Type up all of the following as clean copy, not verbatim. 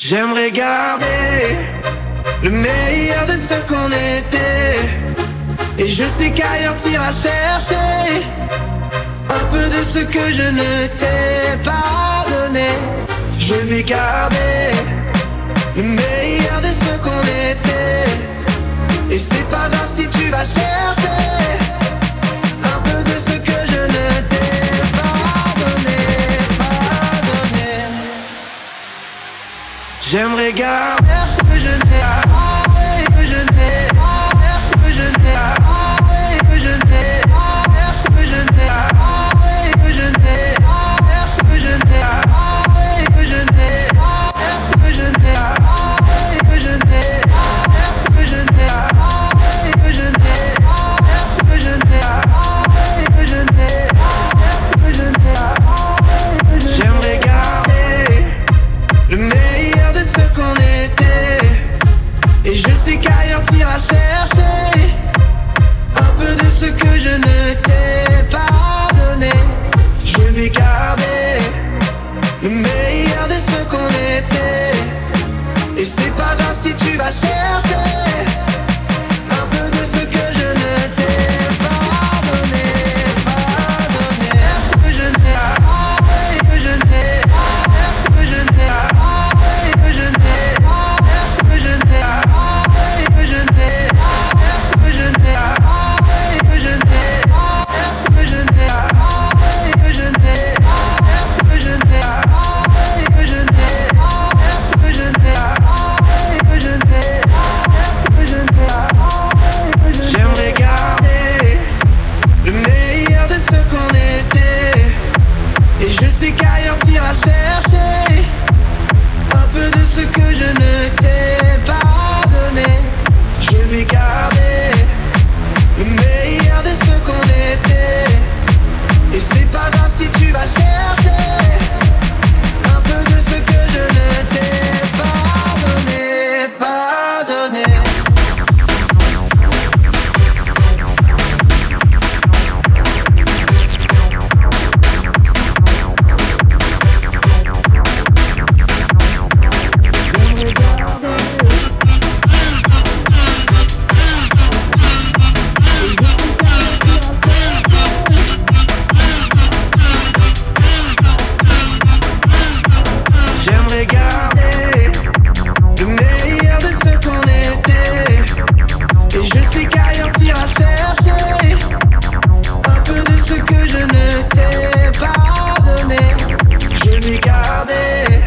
J'aimerais garder le meilleur de ce qu'on était. Et je sais qu'ailleurs t'iras chercher un peu de ce que je ne t'ai pas donné. Je vais garder le meilleur de ce qu'on était. Et c'est pas grave si tu vas chercher un peu de ce que je ne t'ai pas donné, pas donné. J'aimerais garder ce que je n'ai pas, que je n'ai pas, ce que je n'ai pas, que je n'ai pas, ce que je n'ai pas, que je n'ai pas, ce que je n'ai pas, que je n'ai pas, ce que je n'ai pas, que je n'ai pas, ce que je n'ai pas, que je n'ai pas, ce que je n'ai pas, que je n'ai pas, ce que je n'ai pas. J'aimerais garder le meilleur de ce qu'on était. Et je sais qu'ailleurs t'iras chercher un peu de ce que je ne t'ai pas donné. Je vais garder le meilleur de ce qu'on était. Et c'est pas grave si tu vas chercher un peu de ce que je ne t'ai pas donné, pas donné. Ce que je n'ai pas, que je n'ai pas, ce que je n'ai pas, que je n'ai pas, ce que je n'ai pas, que je n'ai pas, ce que je n'ai pas, que je n'ai pas, ce que je n'ai pas, que je n'ai pas, ce que je n'ai pas, que je n'ai pas, ce que je n'ai pas, que je n'ai pas, ce que je n'ai pas. J'aimerais garder le meilleur de ce qu'on était. Et je sais qu'ailleurs t'iras chercher un peu de ce que je ne t'ai pas donné. Je vais garder le meilleur de ce qu'on était. Et c'est pas grave si tu vas chercher un peu de ce que je ne t'ai pas donné, pas donné. J'aimerais garder le meilleur de ce qu'on était. Et je sais qu'ailleurs t'iras chercher un peu de ce que je ne t'ai pas donné. Je vais garder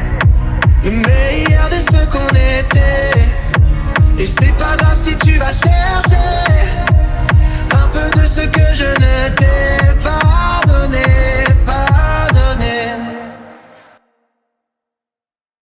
le meilleur de ce qu'on était. Et c'est pas grave si tu vas chercher